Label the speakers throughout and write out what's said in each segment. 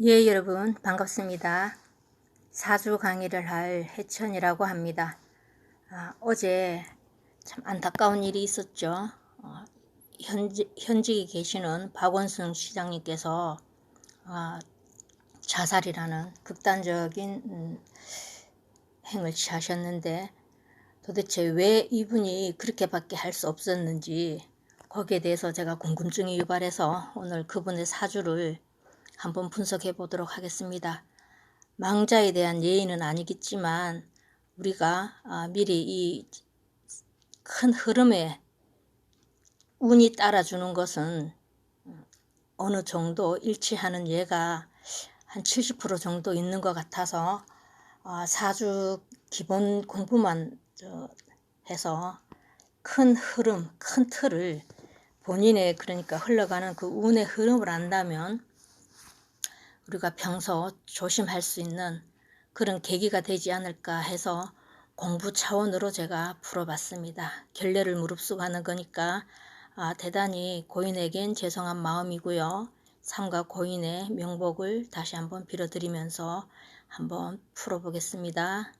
Speaker 1: 예, 여러분 반갑습니다. 사주 강의를 할 해천이라고 합니다. 어제 참 안타까운 일이 있었죠. 현직에 계시는 박원순 시장님께서 자살이라는 극단적인 행을 취하셨는데, 도대체 왜 이분이 그렇게밖에 할 수 없었는지 거기에 대해서 제가 궁금증이 유발해서 오늘 그분의 사주를 한번 분석해 보도록 하겠습니다. 망자에 대한 예의는 아니겠지만 우리가 미리 이 큰 흐름에 운이 따라주는 것은 어느 정도 일치하는 예가 한 70% 정도 있는 것 같아서 사주 기본 공부만 해서 큰 흐름, 큰 틀을 본인의 그러니까 흘러가는 그 운의 흐름을 안다면 우리가 평소 조심할 수 있는 그런 계기가 되지 않을까 해서 공부 차원으로 제가 풀어봤습니다. 결례를 무릅쓰고 하는 거니까 대단히 고인에겐 죄송한 마음이고요. 삼가 고인의 명복을 다시 한번 빌어드리면서 한번 풀어보겠습니다.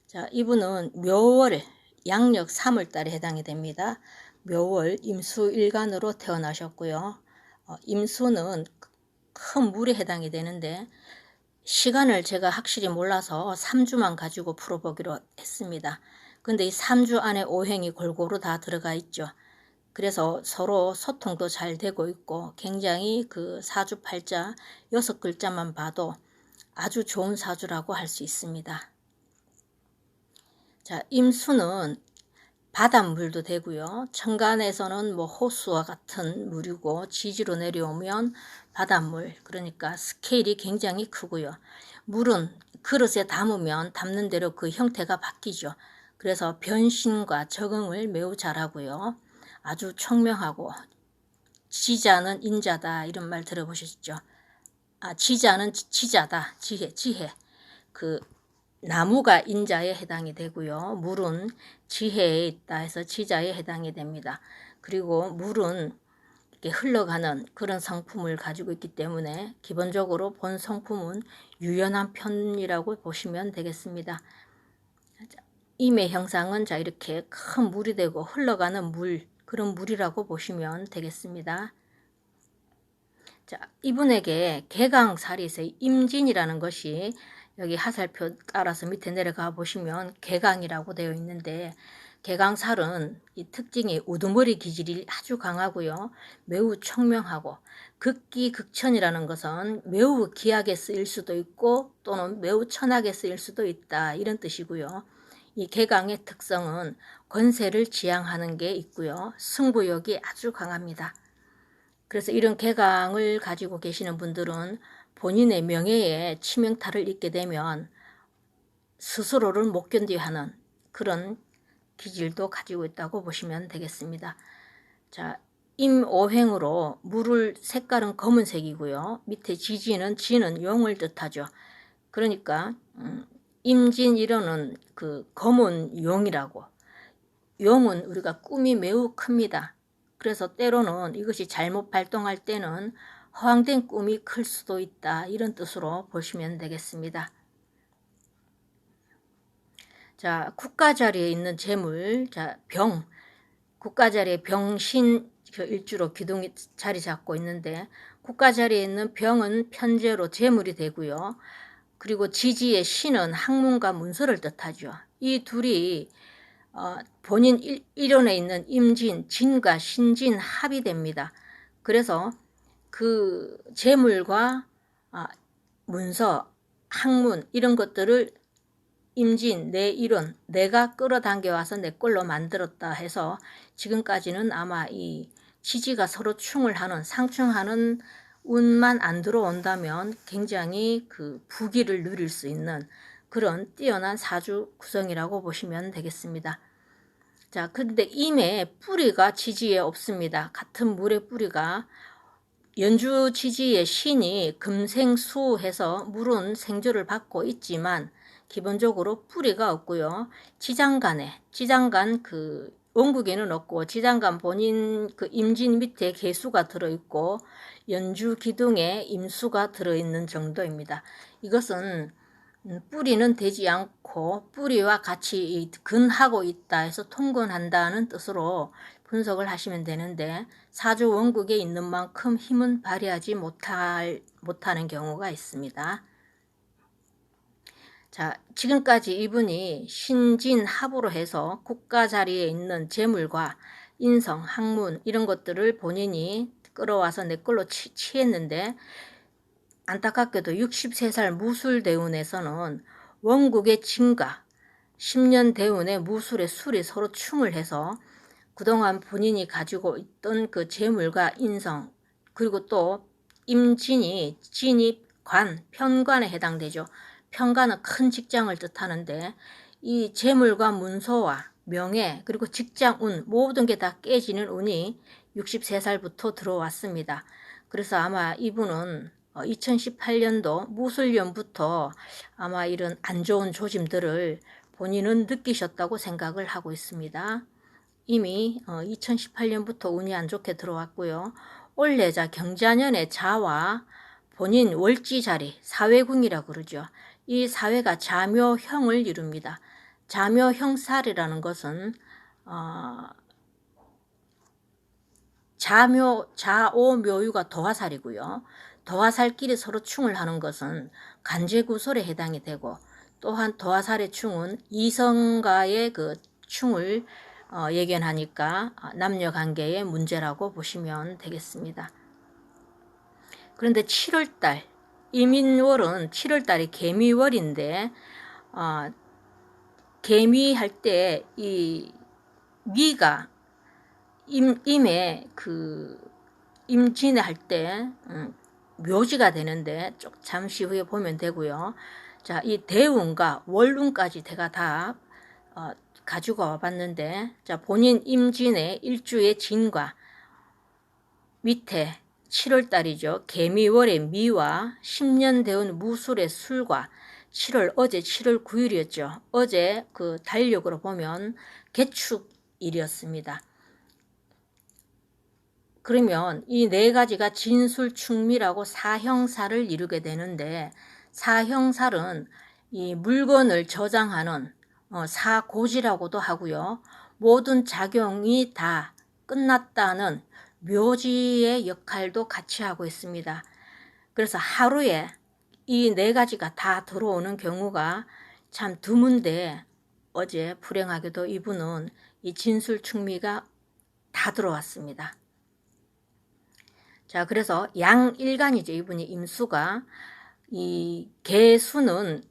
Speaker 1: 자, 이분은 묘월 양력 3월달에 해당이 됩니다. 묘월 임수일간으로 태어나셨고요. 임수는 큰 물에 해당이 되는데 시간을 제가 확실히 몰라서 3주만 가지고 풀어보기로 했습니다. 근데 이 3주 안에 오행이 골고루 다 들어가 있죠. 그래서 서로 소통도 잘 되고 있고 굉장히 그 사주팔자 6글자만 봐도 아주 좋은 사주라고 할 수 있습니다. 자, 임수는 바닷물도 되고요. 천간에서는 뭐 호수와 같은 물이고 지지로 내려오면 바닷물, 그러니까 스케일이 굉장히 크고요. 물은 그릇에 담으면 담는 대로 그 형태가 바뀌죠. 그래서 변신과 적응을 매우 잘하고요. 아주 총명하고 지자는 인자다 이런 말 들어보셨죠? 지자는 지자다, 지혜. 그 나무가 인자에 해당이 되고요. 물은 지혜에 있다 해서 지자에 해당이 됩니다. 그리고 물은 이렇게 흘러가는 그런 성품을 가지고 있기 때문에 기본적으로 본 성품은 유연한 편이라고 보시면 되겠습니다. 임의 형상은 자 이렇게 큰 물이 되고 흘러가는 물, 그런 물이라고 보시면 되겠습니다. 자, 이분에게 개강살이 있어요. 임진이라는 것이 여기 하살표 따라서 밑에 내려가 보시면 개강이라고 되어 있는데, 개강살은 이 특징이 우두머리 기질이 아주 강하고요. 매우 총명하고, 극기극천이라는 것은 매우 귀하게 쓰일 수도 있고 또는 매우 천하게 쓰일 수도 있다 이런 뜻이고요. 이 개강의 특성은 권세를 지향하는 게 있고요. 승부욕이 아주 강합니다. 그래서 이런 개강을 가지고 계시는 분들은 본인의 명예에 치명타를 입게 되면 스스로를 못 견뎌 하는 그런 기질도 가지고 있다고 보시면 되겠습니다. 자, 임오행으로 물을 색깔은 검은색이고요. 밑에 지는 용을 뜻하죠. 그러니까 임진일호는 그 검은 용이라고. 용은 우리가 꿈이 매우 큽니다. 그래서 때로는 이것이 잘못 발동할 때는 허황된 꿈이 클 수도 있다 이런 뜻으로 보시면 되겠습니다. 자, 국가 자리에 있는 재물, 자, 병, 국가 자리에 병신 일주로 기둥이 자리 잡고 있는데, 국가 자리에 있는 병은 편재로 재물이 되고요. 그리고 지지의 신은 학문과 문서를 뜻하죠. 이 둘이 본인 일원에 있는 임진, 진과 신진 합이 됩니다. 그래서 그 재물과 문서, 학문 이런 것들을 임진, 내 일원, 내가 끌어당겨 와서 내 걸로 만들었다 해서 지금까지는 아마 이 지지가 서로 충을 하는, 상충하는 운만 안 들어온다면 굉장히 그 부귀를 누릴 수 있는 그런 뛰어난 사주 구성이라고 보시면 되겠습니다. 자, 근데 임의 뿌리가 지지에 없습니다. 같은 물의 뿌리가 연주 지지의 신이 금생수 해서 물은 생조를 받고 있지만 기본적으로 뿌리가 없고요. 지장간 그 원국에는 없고 지장간 본인 그 임진 밑에 계수가 들어있고 연주 기둥에 임수가 들어있는 정도입니다. 이것은 뿌리는 되지 않고 뿌리와 같이 근하고 있다 해서 통근한다는 뜻으로 분석을 하시면 되는데 사주 원국에 있는 만큼 힘은 발휘하지 못하는 경우가 있습니다. 자, 지금까지 이분이 신진합으로 해서 국가 자리에 있는 재물과 인성, 학문 이런 것들을 본인이 끌어와서 내 걸로 취했는데 안타깝게도 63살 무술대운에서는 원국의 진과 10년 대운의 무술의 술이 서로 충을 해서 그동안 본인이 가지고 있던 그 재물과 인성 그리고 또 임진이 관, 편관에 해당되죠. 편관은 큰 직장을 뜻하는데 이 재물과 문서와 명예 그리고 직장운 모든 게 다 깨지는 운이 63살부터 들어왔습니다. 그래서 아마 이분은 2018년도 무술년부터 아마 이런 안 좋은 조짐들을 본인은 느끼셨다고 생각을 하고 있습니다. 이미 2018년부터 운이 안 좋게 들어왔고요. 올해자 경자년의 자와 본인 월지 자리, 사회궁이라고 그러죠. 이 사회가 자묘형을 이룹니다. 자묘형살이라는 것은 자오묘유가 도화살이고요. 도화살끼리 서로 충을 하는 것은 간제구설에 해당이 되고 또한 도화살의 충은 이성과의 그 충을 예견하니까 남녀관계의 문제라고 보시면 되겠습니다. 그런데 7월달 이민월은 7월달이 개미월인데 개미할 때 이 미가 임에 그 임진에 할 때 묘지가 되는데 잠시 후에 보면 되고요. 자, 이 대운과 월운까지 제가 다 가지고 와봤는데 자, 본인 임진의 일주의 진과 밑에 7월달이죠. 개미월의 미와 10년 대운 무술의 술과 7월 어제 7월 9일이었죠. 어제 그 달력으로 보면 개축일이었습니다. 그러면 이 네 가지가 진술충미라고 사형살을 이루게 되는데 사형살은 이 물건을 저장하는 사고지라고도 하고요. 모든 작용이 다 끝났다는 묘지의 역할도 같이 하고 있습니다. 그래서 하루에 이 네 가지가 다 들어오는 경우가 참 드문데 어제 불행하게도 이분은 이 진술충미가 다 들어왔습니다. 자, 그래서 양일간이죠. 이분이 임수가 이 개수는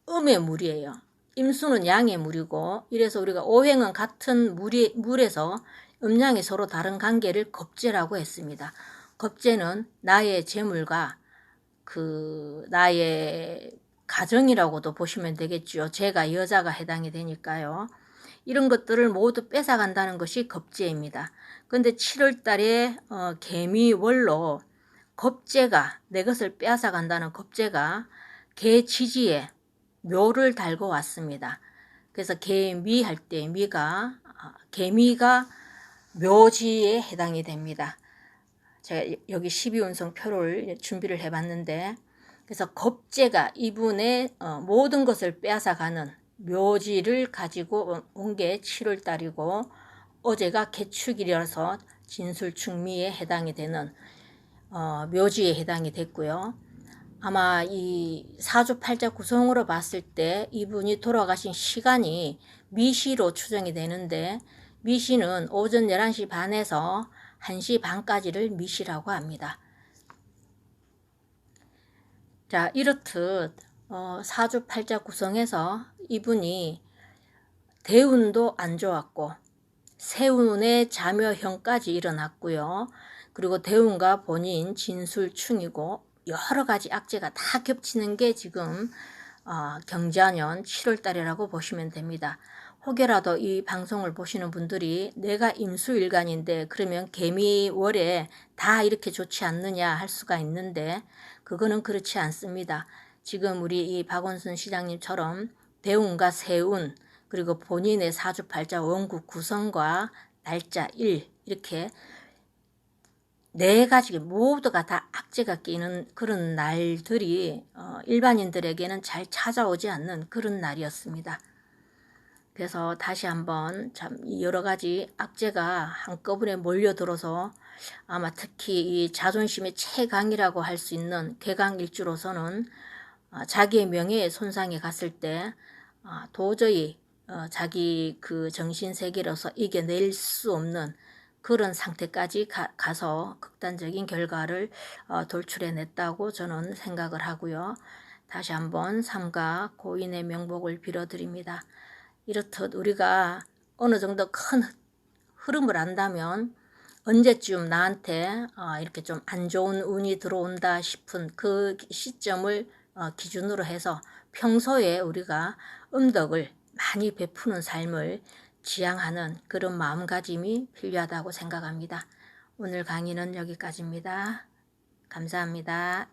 Speaker 1: 음의 물이에요. 임수는 양의 물이고 이래서 우리가 오행은 같은 물에서 음양이 서로 다른 관계를 겁재라고 했습니다. 겁재는 나의 재물과 그 나의 가정이라고도 보시면 되겠죠. 제가 여자가 해당이 되니까요. 이런 것들을 모두 뺏어간다는 것이 겁재입니다. 그런데 7월 달에 개미월로 겁재가 내 것을 빼앗아간다는 겁재가 개지지에 묘를 달고 왔습니다. 그래서 개미 할 때 개미가 묘지에 해당이 됩니다. 제가 여기 12운성 표를 준비를 해봤는데 그래서 겁재가 이분의 모든 것을 빼앗아가는 묘지를 가지고 온 게 7월 달이고 어제가 개축일이라서 진술충미에 해당이 되는 묘지에 해당이 됐고요. 아마 이 사주팔자 구성으로 봤을 때 이분이 돌아가신 시간이 미시로 추정이 되는데 미시는 오전 11시 반에서 1시 반까지를 미시라고 합니다. 자, 이렇듯 사주팔자 구성에서 이분이 대운도 안 좋았고 세운의 자묘형까지 일어났고요. 그리고 대운과 본인 진술충이고 여러 가지 악재가 다 겹치는 게 지금 경자년 7월 달이라고 보시면 됩니다. 혹여라도 이 방송을 보시는 분들이 내가 임수일간인데 그러면 개미월에 다 이렇게 좋지 않느냐 할 수가 있는데 그거는 그렇지 않습니다. 지금 우리 이 박원순 시장님처럼 대운과 세운 그리고 본인의 사주팔자 원국 구성과 날짜 일 이렇게 네 가지 모두가 다 악재가 끼는 그런 날들이 일반인들에게는 잘 찾아오지 않는 그런 날이었습니다. 그래서 다시 한번 참 여러 가지 악재가 한꺼번에 몰려들어서 아마 특히 이 자존심의 최강이라고 할 수 있는 개강일주로서는 자기의 명예에 손상이 갔을 때 도저히 자기 그 정신세계로서 이겨낼 수 없는 그런 상태까지 가서 극단적인 결과를 돌출해냈다고 저는 생각을 하고요. 다시 한번 삼가 고인의 명복을 빌어드립니다. 이렇듯 우리가 어느 정도 큰 흐름을 안다면 언제쯤 나한테 이렇게 좀 안 좋은 운이 들어온다 싶은 그 시점을 기준으로 해서 평소에 우리가 음덕을 많이 베푸는 삶을 지향하는 그런 마음가짐이 필요하다고 생각합니다. 오늘 강의는 여기까지입니다. 감사합니다.